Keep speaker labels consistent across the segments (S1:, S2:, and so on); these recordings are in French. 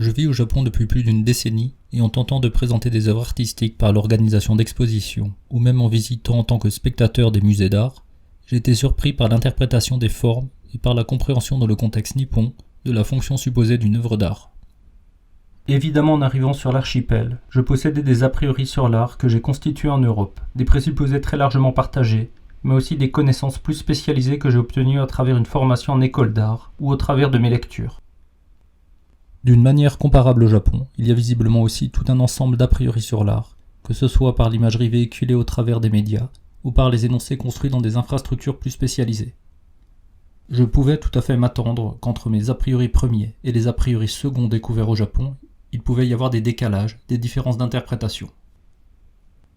S1: Je vis au Japon depuis plus d'une décennie et en tentant de présenter des œuvres artistiques par l'organisation d'expositions ou même en visitant en tant que spectateur des musées d'art, j'ai été surpris par l'interprétation des formes et par la compréhension dans le contexte nippon de la fonction supposée d'une œuvre d'art. Évidemment, en arrivant sur l'archipel, je possédais des a priori sur l'art que j'ai constitués en Europe, des présupposés très largement partagés, mais aussi des connaissances plus spécialisées que j'ai obtenues à travers une formation en école d'art ou au travers de mes lectures. D'une manière comparable au Japon, il y a visiblement aussi tout un ensemble d'a priori sur l'art, que ce soit par l'imagerie véhiculée au travers des médias ou par les énoncés construits dans des infrastructures plus spécialisées. Je pouvais tout à fait m'attendre qu'entre mes a priori premiers et les a priori seconds découverts au Japon, il pouvait y avoir des décalages, des différences d'interprétation.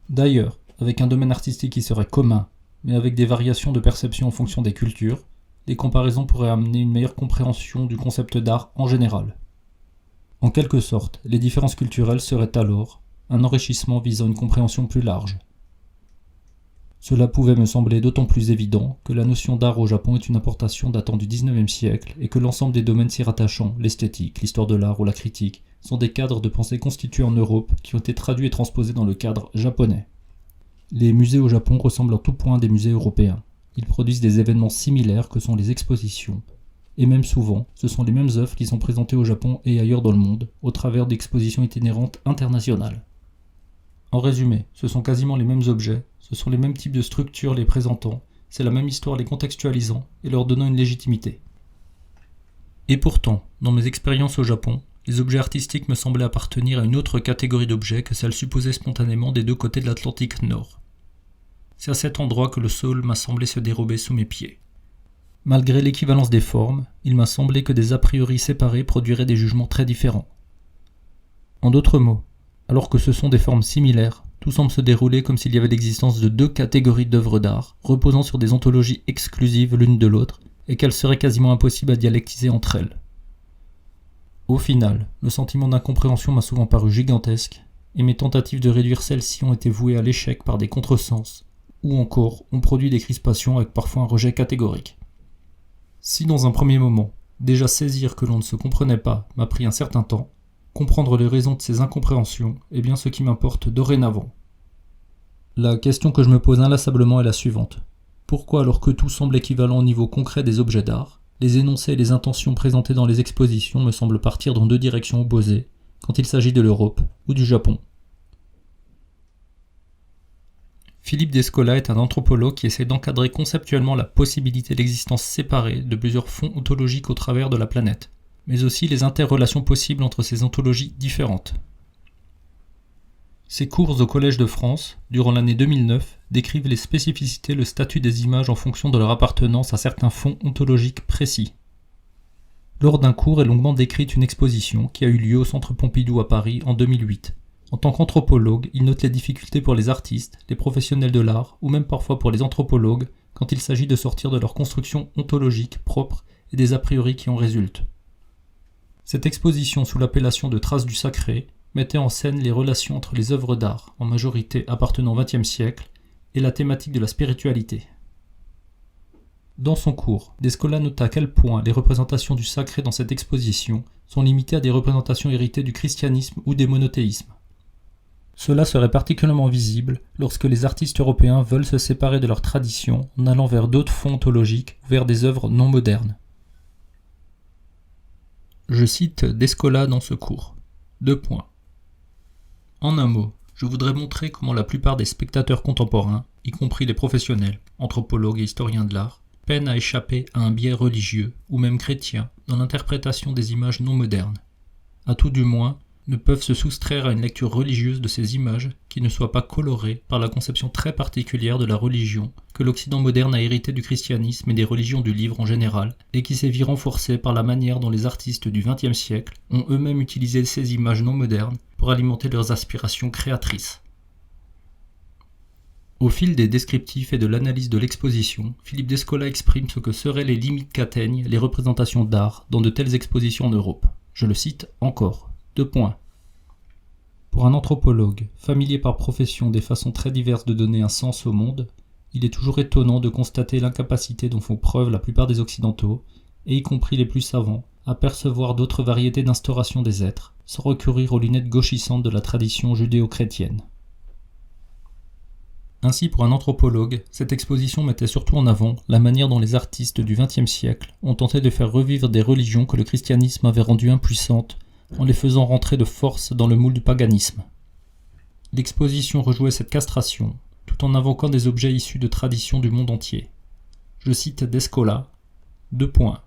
S1: D'ailleurs, avec un domaine artistique qui serait commun, mais avec des variations de perception en fonction des cultures, les comparaisons pourraient amener une meilleure compréhension du concept d'art en général. En quelque sorte, les différences culturelles seraient alors un enrichissement visant une compréhension plus large. Cela pouvait me sembler d'autant plus évident que la notion d'art au Japon est une importation datant du XIXe siècle et que l'ensemble des domaines s'y rattachant, l'esthétique, l'histoire de l'art ou la critique, sont des cadres de pensée constitués en Europe qui ont été traduits et transposés dans le cadre japonais. Les musées au Japon ressemblent en tout point à des musées européens. Ils produisent des événements similaires que sont les expositions, et même souvent, ce sont les mêmes œuvres qui sont présentées au Japon et ailleurs dans le monde, au travers d'expositions itinérantes internationales. En résumé, ce sont quasiment les mêmes objets, ce sont les mêmes types de structures les présentant, c'est la même histoire les contextualisant et leur donnant une légitimité. Et pourtant, dans mes expériences au Japon, les objets artistiques me semblaient appartenir à une autre catégorie d'objets que celle supposée spontanément des deux côtés de l'Atlantique Nord. C'est à cet endroit que le sol m'a semblé se dérober sous mes pieds. Malgré l'équivalence des formes, il m'a semblé que des a priori séparés produiraient des jugements très différents. En d'autres mots, alors que ce sont des formes similaires, tout semble se dérouler comme s'il y avait l'existence de deux catégories d'œuvres d'art, reposant sur des ontologies exclusives l'une de l'autre, et qu'elles seraient quasiment impossibles à dialectiser entre elles. Au final, le sentiment d'incompréhension m'a souvent paru gigantesque, et mes tentatives de réduire celle-ci ont été vouées à l'échec par des contresens, ou encore ont produit des crispations avec parfois un rejet catégorique. Si dans un premier moment, déjà saisir que l'on ne se comprenait pas m'a pris un certain temps, comprendre les raisons de ces incompréhensions est bien ce qui m'importe dorénavant. La question que je me pose inlassablement est la suivante. Pourquoi, alors que tout semble équivalent au niveau concret des objets d'art, les énoncés et les intentions présentées dans les expositions me semblent partir dans deux directions opposées, quand il s'agit de l'Europe ou du Japon? Philippe Descola est un anthropologue qui essaie d'encadrer conceptuellement la possibilité d'existence séparée de plusieurs fonds ontologiques au travers de la planète, mais aussi les interrelations possibles entre ces ontologies différentes. Ses cours au Collège de France, durant l'année 2009, décrivent les spécificités et le statut des images en fonction de leur appartenance à certains fonds ontologiques précis. Lors d'un cours est longuement décrite une exposition qui a eu lieu au Centre Pompidou à Paris en 2008. En tant qu'anthropologue, il note les difficultés pour les artistes, les professionnels de l'art, ou même parfois pour les anthropologues, quand il s'agit de sortir de leur construction ontologique propre et des a priori qui en résultent. Cette exposition sous l'appellation de Traces du sacré mettait en scène les relations entre les œuvres d'art, en majorité appartenant au XXe siècle, et la thématique de la spiritualité. Dans son cours, Descola nota à quel point les représentations du sacré dans cette exposition sont limitées à des représentations héritées du christianisme ou des monothéismes. Cela serait particulièrement visible lorsque les artistes européens veulent se séparer de leur tradition en allant vers d'autres fonds ontologiques ou vers des œuvres non modernes. Je cite Descola dans ce cours. 2 points. En un mot, je voudrais montrer comment la plupart des spectateurs contemporains, y compris les professionnels, anthropologues et historiens de l'art, peinent à échapper à un biais religieux ou même chrétien dans l'interprétation des images non modernes. À tout du moins, ne peuvent se soustraire à une lecture religieuse de ces images qui ne soit pas colorée par la conception très particulière de la religion que l'Occident moderne a hérité du christianisme et des religions du livre en général, et qui s'est vue renforcée par la manière dont les artistes du XXe siècle ont eux-mêmes utilisé ces images non modernes pour alimenter leurs aspirations créatrices. Au fil des descriptifs et de l'analyse de l'exposition, Philippe Descola exprime ce que seraient les limites qu'atteignent les représentations d'art dans de telles expositions en Europe. Je le cite encore. 2 points. Pour un anthropologue, familier par profession des façons très diverses de donner un sens au monde, il est toujours étonnant de constater l'incapacité dont font preuve la plupart des occidentaux, et y compris les plus savants, à percevoir d'autres variétés d'instauration des êtres, sans recourir aux lunettes gauchissantes de la tradition judéo-chrétienne. Ainsi, pour un anthropologue, cette exposition mettait surtout en avant la manière dont les artistes du XXe siècle ont tenté de faire revivre des religions que le christianisme avait rendues impuissantes en les faisant rentrer de force dans le moule du paganisme. L'exposition rejouait cette castration, tout en invoquant des objets issus de traditions du monde entier. Je cite Descola, 2 points.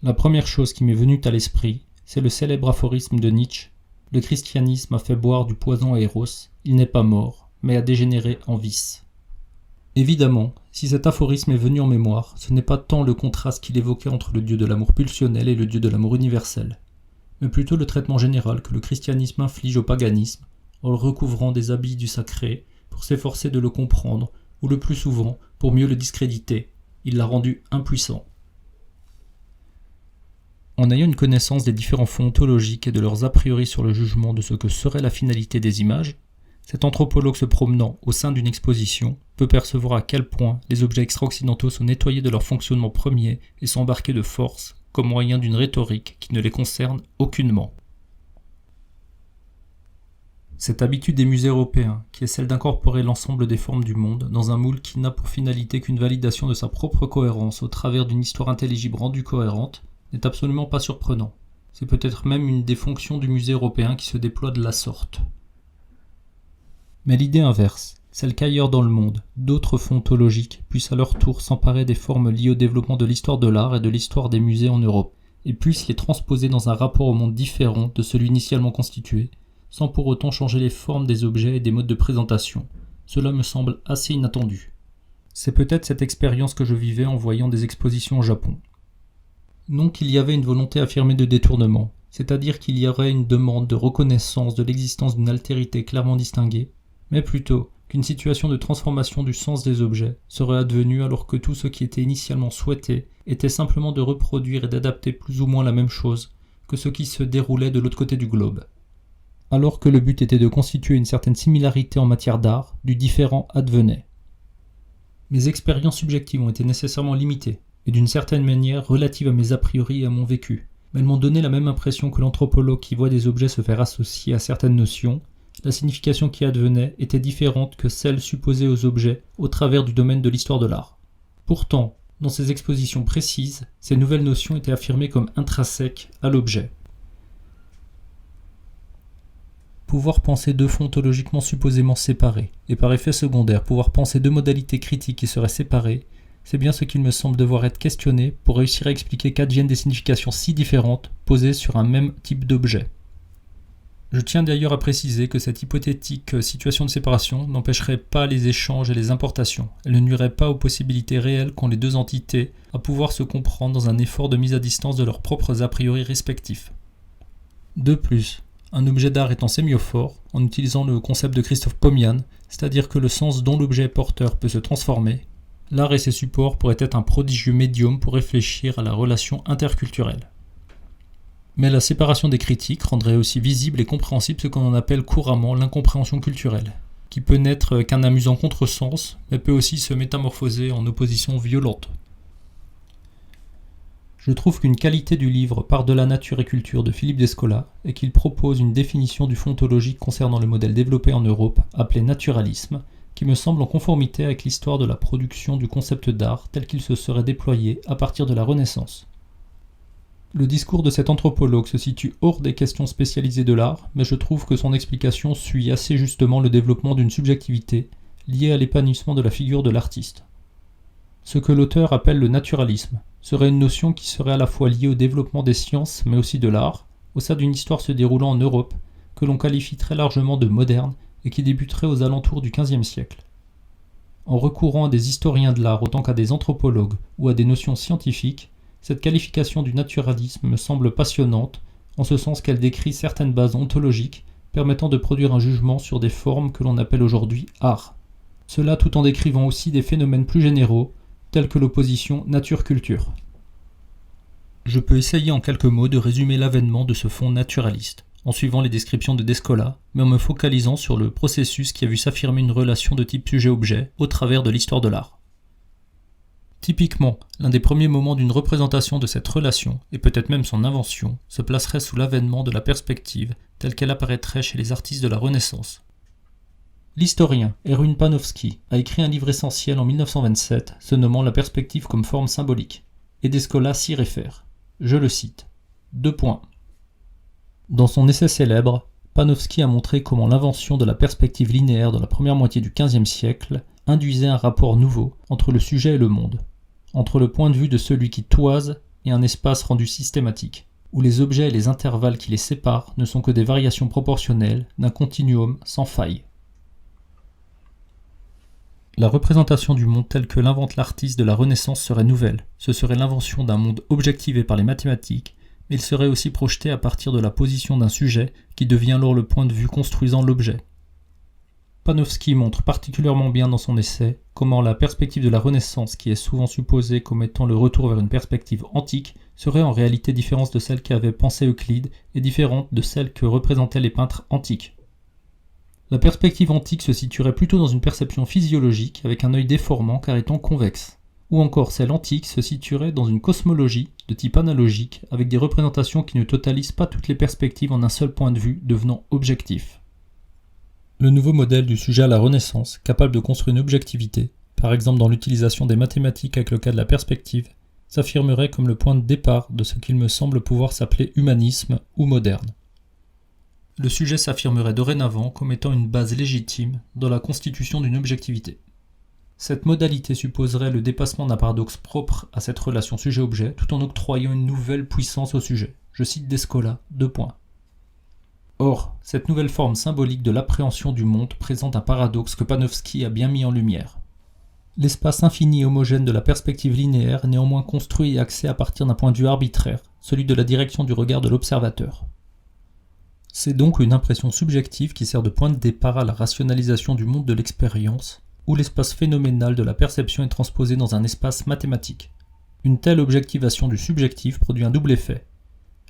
S1: La première chose qui m'est venue à l'esprit, c'est le célèbre aphorisme de Nietzsche. Le christianisme a fait boire du poison à Eros, il n'est pas mort, mais a dégénéré en vice. Évidemment, si cet aphorisme est venu en mémoire, ce n'est pas tant le contraste qu'il évoquait entre le dieu de l'amour pulsionnel et le dieu de l'amour universel, mais plutôt le traitement général que le christianisme inflige au paganisme, en le recouvrant des habits du sacré, pour s'efforcer de le comprendre, ou le plus souvent, pour mieux le discréditer. Il l'a rendu impuissant. En ayant une connaissance des différents fonds ontologiques et de leurs a priori sur le jugement de ce que serait la finalité des images, cet anthropologue se promenant au sein d'une exposition peut percevoir à quel point les objets extra-occidentaux sont nettoyés de leur fonctionnement premier et sont embarqués de force comme moyen d'une rhétorique qui ne les concerne aucunement. Cette habitude des musées européens, qui est celle d'incorporer l'ensemble des formes du monde dans un moule qui n'a pour finalité qu'une validation de sa propre cohérence au travers d'une histoire intelligible rendue cohérente, n'est absolument pas surprenant. C'est peut-être même une des fonctions du musée européen qui se déploie de la sorte. Mais l'idée inverse, celle qu'ailleurs dans le monde, d'autres fonds ontologiques puissent à leur tour s'emparer des formes liées au développement de l'histoire de l'art et de l'histoire des musées en Europe, et puissent les transposer dans un rapport au monde différent de celui initialement constitué, sans pour autant changer les formes des objets et des modes de présentation. Cela me semble assez inattendu. C'est peut-être cette expérience que je vivais en voyant des expositions au Japon. Non qu'il y avait une volonté affirmée de détournement, c'est-à-dire qu'il y aurait une demande de reconnaissance de l'existence d'une altérité clairement distinguée, mais plutôt qu'une situation de transformation du sens des objets serait advenue alors que tout ce qui était initialement souhaité était simplement de reproduire et d'adapter plus ou moins la même chose que ce qui se déroulait de l'autre côté du globe. Alors que le but était de constituer une certaine similarité en matière d'art, du différent advenait. Mes expériences subjectives ont été nécessairement limitées, et d'une certaine manière relatives à mes a priori et à mon vécu, mais elles m'ont donné la même impression que l'anthropologue qui voit des objets se faire associer à certaines notions. La signification qui advenait était différente que celle supposée aux objets au travers du domaine de l'histoire de l'art. Pourtant, dans ces expositions précises, ces nouvelles notions étaient affirmées comme intrinsèques à l'objet. Pouvoir penser deux fonds ontologiquement supposément séparés, et par effet secondaire pouvoir penser deux modalités critiques qui seraient séparées, c'est bien ce qu'il me semble devoir être questionné pour réussir à expliquer qu'adviennent des significations si différentes posées sur un même type d'objet. Je tiens d'ailleurs à préciser que cette hypothétique situation de séparation n'empêcherait pas les échanges et les importations. Elle ne nuirait pas aux possibilités réelles qu'ont les deux entités à pouvoir se comprendre dans un effort de mise à distance de leurs propres a priori respectifs. De plus, un objet d'art étant sémiophore, en utilisant le concept de Christophe Pomian, c'est-à-dire que le sens dont l'objet est porteur peut se transformer, l'art et ses supports pourraient être un prodigieux médium pour réfléchir à la relation interculturelle. Mais la séparation des critiques rendrait aussi visible et compréhensible ce qu'on appelle couramment l'incompréhension culturelle, qui peut n'être qu'un amusant contresens, mais peut aussi se métamorphoser en opposition violente. Je trouve qu'une qualité du livre Par-delà nature et culture de Philippe Descola est qu'il propose une définition du fonds ontologique concernant le modèle développé en Europe, appelé naturalisme, qui me semble en conformité avec l'histoire de la production du concept d'art tel qu'il se serait déployé à partir de la Renaissance. Le discours de cet anthropologue se situe hors des questions spécialisées de l'art, mais je trouve que son explication suit assez justement le développement d'une subjectivité liée à l'épanouissement de la figure de l'artiste. Ce que l'auteur appelle le naturalisme serait une notion qui serait à la fois liée au développement des sciences mais aussi de l'art, au sein d'une histoire se déroulant en Europe, que l'on qualifie très largement de moderne et qui débuterait aux alentours du XVe siècle. En recourant à des historiens de l'art autant qu'à des anthropologues ou à des notions scientifiques, cette qualification du naturalisme me semble passionnante, en ce sens qu'elle décrit certaines bases ontologiques permettant de produire un jugement sur des formes que l'on appelle aujourd'hui art. Cela tout en décrivant aussi des phénomènes plus généraux, tels que l'opposition nature-culture. Je peux essayer en quelques mots de résumer l'avènement de ce fonds naturaliste, en suivant les descriptions de Descola, mais en me focalisant sur le processus qui a vu s'affirmer une relation de type sujet-objet au travers de l'histoire de l'art. Typiquement, l'un des premiers moments d'une représentation de cette relation, et peut-être même son invention, se placerait sous l'avènement de la perspective telle qu'elle apparaîtrait chez les artistes de la Renaissance. L'historien Erwin Panofsky a écrit un livre essentiel en 1927 se nommant La perspective comme forme symbolique, et Descola s'y réfère. Je le cite. 2 points. Dans son essai célèbre, Panofsky a montré comment l'invention de la perspective linéaire dans la première moitié du XVe siècle induisait un rapport nouveau entre le sujet et le monde, entre le point de vue de celui qui toise et un espace rendu systématique, où les objets et les intervalles qui les séparent ne sont que des variations proportionnelles d'un continuum sans faille. La représentation du monde tel que l'invente l'artiste de la Renaissance serait nouvelle. Ce serait l'invention d'un monde objectivé par les mathématiques, mais il serait aussi projeté à partir de la position d'un sujet qui devient alors le point de vue construisant l'objet. Panofsky montre particulièrement bien dans son essai comment la perspective de la Renaissance, qui est souvent supposée comme étant le retour vers une perspective antique, serait en réalité différente de celle qu'avait pensée Euclide et différente de celle que représentaient les peintres antiques. La perspective antique se situerait plutôt dans une perception physiologique avec un œil déformant car étant convexe, ou encore celle antique se situerait dans une cosmologie de type analogique avec des représentations qui ne totalisent pas toutes les perspectives en un seul point de vue devenant objectif. Le nouveau modèle du sujet à la Renaissance, capable de construire une objectivité, par exemple dans l'utilisation des mathématiques avec le cas de la perspective, s'affirmerait comme le point de départ de ce qu'il me semble pouvoir s'appeler humanisme ou moderne. Le sujet s'affirmerait dorénavant comme étant une base légitime dans la constitution d'une objectivité. Cette modalité supposerait le dépassement d'un paradoxe propre à cette relation sujet-objet tout en octroyant une nouvelle puissance au sujet. Je cite Descola, 2 points. Or, cette nouvelle forme symbolique de l'appréhension du monde présente un paradoxe que Panofsky a bien mis en lumière. L'espace infini et homogène de la perspective linéaire est néanmoins construit et axé à partir d'un point de vue arbitraire, celui de la direction du regard de l'observateur. C'est donc une impression subjective qui sert de point de départ à la rationalisation du monde de l'expérience, où l'espace phénoménal de la perception est transposé dans un espace mathématique. Une telle objectivation du subjectif produit un double effet.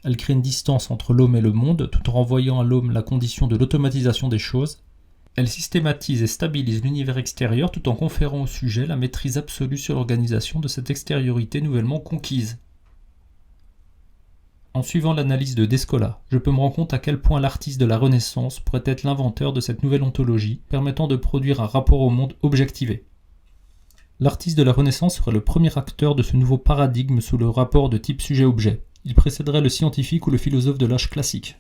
S1: Elle crée une distance entre l'homme et le monde, tout en renvoyant à l'homme la condition de l'automatisation des choses. Elle systématise et stabilise l'univers extérieur tout en conférant au sujet la maîtrise absolue sur l'organisation de cette extériorité nouvellement conquise. En suivant l'analyse de Descola, je peux me rendre compte à quel point l'artiste de la Renaissance pourrait être l'inventeur de cette nouvelle ontologie permettant de produire un rapport au monde objectivé. L'artiste de la Renaissance serait le premier acteur de ce nouveau paradigme sous le rapport de type sujet-objet. Il précéderait le scientifique ou le philosophe de l'âge classique.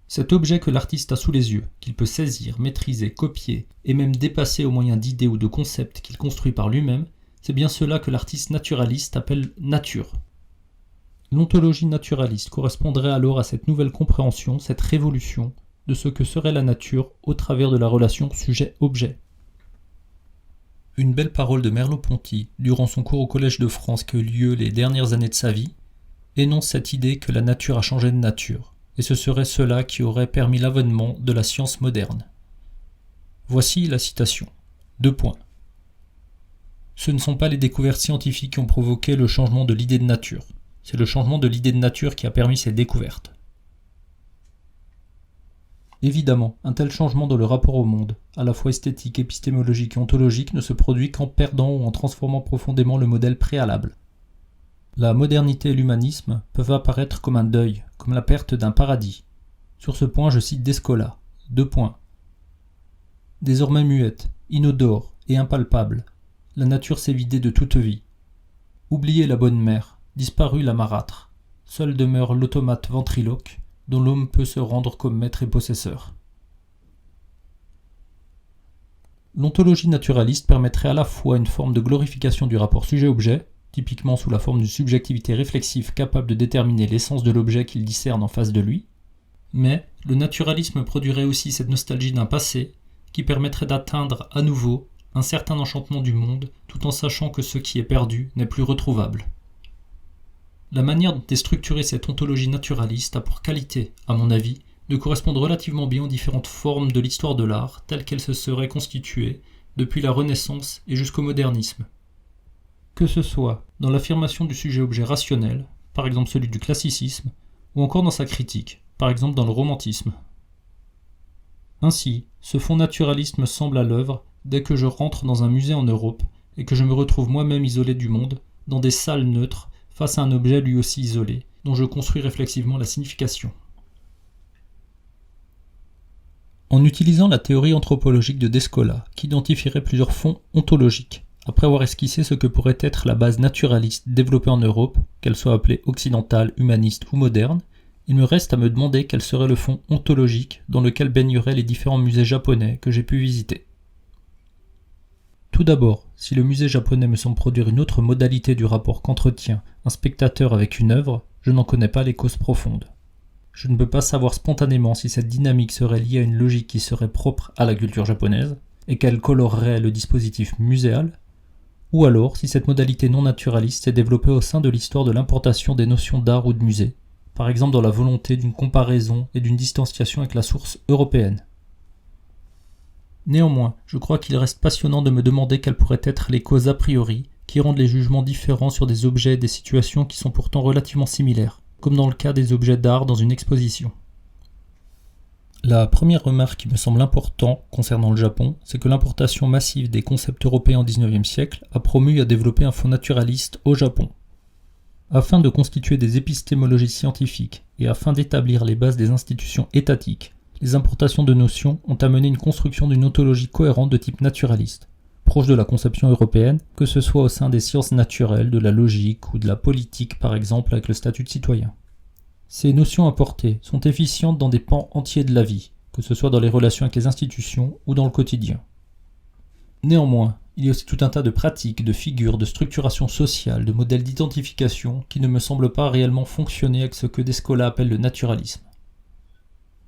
S1: Cet objet que l'artiste a sous les yeux, qu'il peut saisir, maîtriser, copier, et même dépasser au moyen d'idées ou de concepts qu'il construit par lui-même, c'est bien cela que l'artiste naturaliste appelle nature. L'ontologie naturaliste correspondrait alors à cette nouvelle compréhension, cette révolution de ce que serait la nature au travers de la relation sujet-objet. Une belle parole de Merleau-Ponty, durant son cours au Collège de France qui a eu lieu les dernières années de sa vie, énonce cette idée que la nature a changé de nature, et ce serait cela qui aurait permis l'avènement de la science moderne. Voici la citation. 2 points. Ce ne sont pas les découvertes scientifiques qui ont provoqué le changement de l'idée de nature. C'est le changement de l'idée de nature qui a permis ces découvertes. Évidemment, un tel changement dans le rapport au monde, à la fois esthétique, épistémologique et ontologique, ne se produit qu'en perdant ou en transformant profondément le modèle préalable. La modernité et l'humanisme peuvent apparaître comme un deuil, comme la perte d'un paradis. Sur ce point, je cite Descola. 2 points. Désormais muette, inodore et impalpable, la nature s'est vidée de toute vie. Oubliez la bonne mère, disparut la marâtre, seul demeure l'automate ventriloque, dont l'homme peut se rendre comme maître et possesseur. L'ontologie naturaliste permettrait à la fois une forme de glorification du rapport sujet-objet, typiquement sous la forme d'une subjectivité réflexive capable de déterminer l'essence de l'objet qu'il discerne en face de lui, mais le naturalisme produirait aussi cette nostalgie d'un passé qui permettrait d'atteindre à nouveau un certain enchantement du monde tout en sachant que ce qui est perdu n'est plus retrouvable. La manière dont est structurée cette ontologie naturaliste a pour qualité, à mon avis, de correspondre relativement bien aux différentes formes de l'histoire de l'art telles qu'elles se seraient constituées depuis la Renaissance et jusqu'au modernisme. Que ce soit dans l'affirmation du sujet-objet rationnel, par exemple celui du classicisme, ou encore dans sa critique, par exemple dans le romantisme. Ainsi, ce fond naturaliste me semble à l'œuvre dès que je rentre dans un musée en Europe et que je me retrouve moi-même isolé du monde, dans des salles neutres, face à un objet lui aussi isolé, dont je construis réflexivement la signification. En utilisant la théorie anthropologique de Descola, qui identifierait plusieurs fonds ontologiques, après avoir esquissé ce que pourrait être la base naturaliste développée en Europe, qu'elle soit appelée occidentale, humaniste ou moderne, il me reste à me demander quel serait le fond ontologique dans lequel baigneraient les différents musées japonais que j'ai pu visiter. Tout d'abord, si le musée japonais me semble produire une autre modalité du rapport qu'entretient un spectateur avec une œuvre, je n'en connais pas les causes profondes. Je ne peux pas savoir spontanément si cette dynamique serait liée à une logique qui serait propre à la culture japonaise et qu'elle colorerait le dispositif muséal, ou alors si cette modalité non naturaliste s'est développée au sein de l'histoire de l'importation des notions d'art ou de musée, par exemple dans la volonté d'une comparaison et d'une distanciation avec la source européenne. Néanmoins, je crois qu'il reste passionnant de me demander quelles pourraient être les causes a priori qui rendent les jugements différents sur des objets et des situations qui sont pourtant relativement similaires, comme dans le cas des objets d'art dans une exposition. La première remarque qui me semble importante concernant le Japon, c'est que l'importation massive des concepts européens au XIXe siècle a promu à développer un fonds naturaliste au Japon. Afin de constituer des épistémologies scientifiques et afin d'établir les bases des institutions étatiques, les importations de notions ont amené une construction d'une ontologie cohérente de type naturaliste, proche de la conception européenne, que ce soit au sein des sciences naturelles, de la logique ou de la politique par exemple avec le statut de citoyen. Ces notions importées sont efficientes dans des pans entiers de la vie, que ce soit dans les relations avec les institutions ou dans le quotidien. Néanmoins, il y a aussi tout un tas de pratiques, de figures, de structuration sociale, de modèles d'identification qui ne me semblent pas réellement fonctionner avec ce que Descola appelle le naturalisme.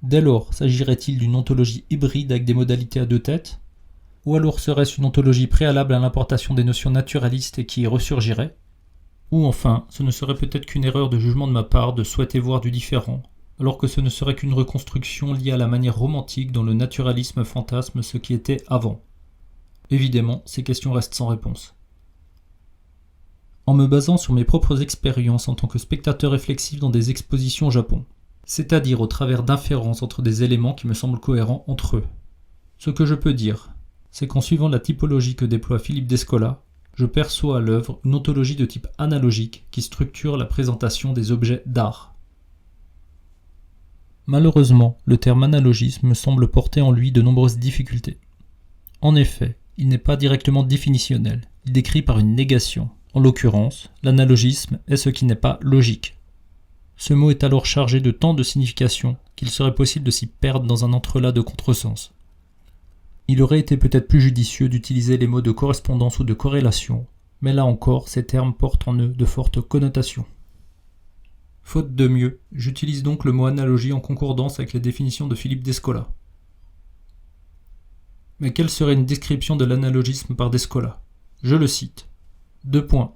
S1: Dès lors, s'agirait-il d'une ontologie hybride avec des modalités à deux têtes ? Ou alors serait-ce une ontologie préalable à l'importation des notions naturalistes et qui y ressurgirait ? Ou enfin, ce ne serait peut-être qu'une erreur de jugement de ma part de souhaiter voir du différent, alors que ce ne serait qu'une reconstruction liée à la manière romantique dont le naturalisme fantasme ce qui était avant. Évidemment, ces questions restent sans réponse. En me basant sur mes propres expériences en tant que spectateur réflexif dans des expositions au Japon, c'est-à-dire au travers d'inférences entre des éléments qui me semblent cohérents entre eux. Ce que je peux dire, c'est qu'en suivant la typologie que déploie Philippe Descola, je perçois à l'œuvre une ontologie de type analogique qui structure la présentation des objets d'art. Malheureusement, le terme analogisme me semble porter en lui de nombreuses difficultés. En effet, il n'est pas directement définitionnel, il décrit par une négation. En l'occurrence, l'analogisme est ce qui n'est pas logique. Ce mot est alors chargé de tant de significations qu'il serait possible de s'y perdre dans un entrelac de contresens. Il aurait été peut-être plus judicieux d'utiliser les mots de correspondance ou de corrélation, mais là encore, ces termes portent en eux de fortes connotations. Faute de mieux, j'utilise donc le mot analogie en concordance avec les définitions de Philippe Descola. Mais quelle serait une description de l'analogisme par Descola ? Je le cite. 2 points.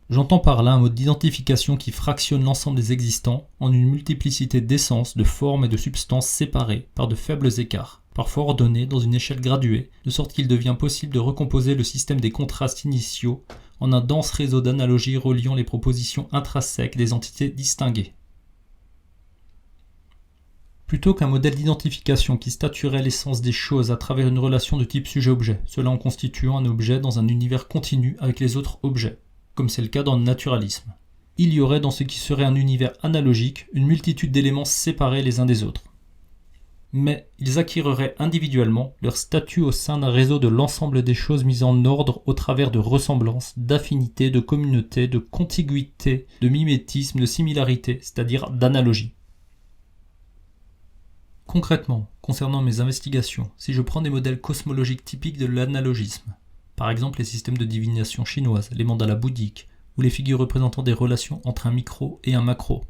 S1: J'entends par là un mode d'identification qui fractionne l'ensemble des existants en une multiplicité d'essences, de formes et de substances séparées par de faibles écarts, parfois ordonnés dans une échelle graduée, de sorte qu'il devient possible de recomposer le système des contrastes initiaux en un dense réseau d'analogies reliant les propositions intrinsèques des entités distinguées. Plutôt qu'un modèle d'identification qui statuerait l'essence des choses à travers une relation de type sujet-objet, cela en constituant un objet dans un univers continu avec les autres objets, comme c'est le cas dans le naturalisme. Il y aurait dans ce qui serait un univers analogique une multitude d'éléments séparés les uns des autres. Mais ils acquéreraient individuellement leur statut au sein d'un réseau de l'ensemble des choses mises en ordre au travers de ressemblances, d'affinités, de communautés, de contiguïté, de mimétisme, de similarité, c'est-à-dire d'analogie. Concrètement, concernant mes investigations, si je prends des modèles cosmologiques typiques de l'analogisme, par exemple les systèmes de divination chinoise, les mandalas bouddhiques, ou les figures représentant des relations entre un micro et un macro.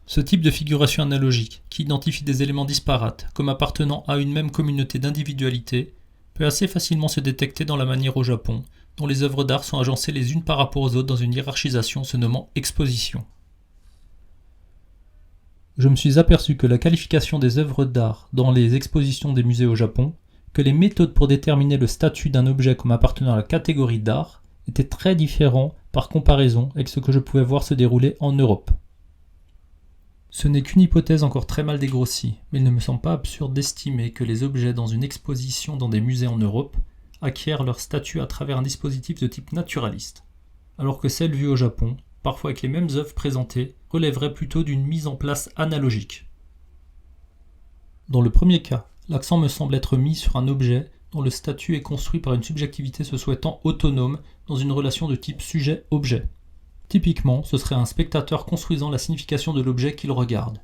S1: Ce type de figuration analogique, qui identifie des éléments disparates comme appartenant à une même communauté d'individualité, peut assez facilement se détecter dans la manière au Japon, dont les œuvres d'art sont agencées les unes par rapport aux autres dans une hiérarchisation se nommant exposition. Je me suis aperçu que la qualification des œuvres d'art dans les expositions des musées au Japon, que les méthodes pour déterminer le statut d'un objet comme appartenant à la catégorie d'art étaient très différents par comparaison avec ce que je pouvais voir se dérouler en Europe. Ce n'est qu'une hypothèse encore très mal dégrossie, mais il ne me semble pas absurde d'estimer que les objets dans une exposition dans des musées en Europe, acquièrent leur statut à travers un dispositif de type naturaliste, alors que celles vues au Japon, parfois avec les mêmes œuvres présentées, relèveraient plutôt d'une mise en place analogique. Dans le premier cas, l'accent me semble être mis sur un objet dont le statut est construit par une subjectivité se souhaitant autonome dans une relation de type sujet-objet. Typiquement, ce serait un spectateur construisant la signification de l'objet qu'il regarde.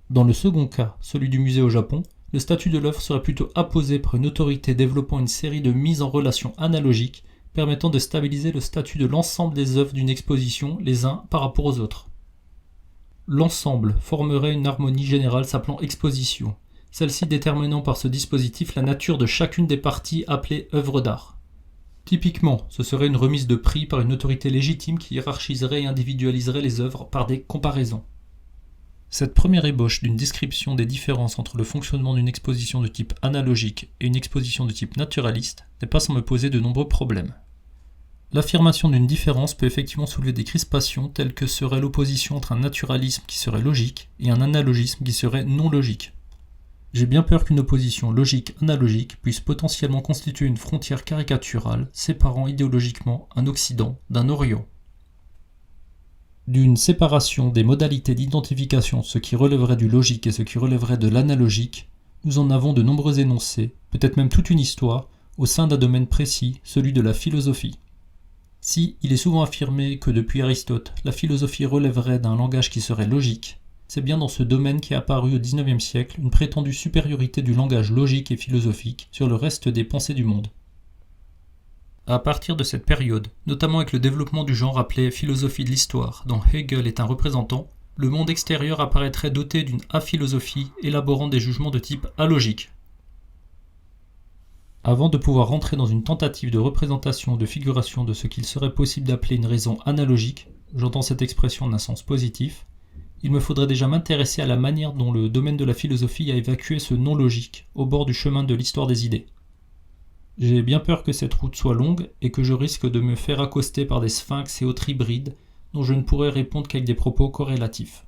S1: Dans le second cas, celui du musée au Japon, le statut de l'œuvre serait plutôt apposé par une autorité développant une série de mises en relation analogiques permettant de stabiliser le statut de l'ensemble des œuvres d'une exposition les uns par rapport aux autres. L'ensemble formerait une harmonie générale s'appelant exposition, celle-ci déterminant par ce dispositif la nature de chacune des parties appelées œuvres d'art. Typiquement, ce serait une remise de prix par une autorité légitime qui hiérarchiserait et individualiserait les œuvres par des comparaisons. Cette première ébauche d'une description des différences entre le fonctionnement d'une exposition de type analogique et une exposition de type naturaliste n'est pas sans me poser de nombreux problèmes. L'affirmation d'une différence peut effectivement soulever des crispations telles que serait l'opposition entre un naturalisme qui serait logique et un analogisme qui serait non logique. J'ai bien peur qu'une opposition logique-analogique puisse potentiellement constituer une frontière caricaturale séparant idéologiquement un Occident d'un Orient. D'une séparation des modalités d'identification, ce qui relèverait du logique et ce qui relèverait de l'analogique, nous en avons de nombreux énoncés, peut-être même toute une histoire, au sein d'un domaine précis, celui de la philosophie. Si il est souvent affirmé que depuis Aristote, la philosophie relèverait d'un langage qui serait logique, c'est bien dans ce domaine qu'est apparue au XIXe siècle une prétendue supériorité du langage logique et philosophique sur le reste des pensées du monde. À partir de cette période, notamment avec le développement du genre appelé philosophie de l'histoire, dont Hegel est un représentant, le monde extérieur apparaîtrait doté d'une aphilosophie élaborant des jugements de type alogique. Avant de pouvoir rentrer dans une tentative de représentation ou de figuration de ce qu'il serait possible d'appeler une raison analogique, j'entends cette expression en un sens positif, il me faudrait déjà m'intéresser à la manière dont le domaine de la philosophie a évacué ce non-logique au bord du chemin de l'histoire des idées. J'ai bien peur que cette route soit longue et que je risque de me faire accoster par des sphinx et autres hybrides dont je ne pourrai répondre qu'avec des propos corrélatifs.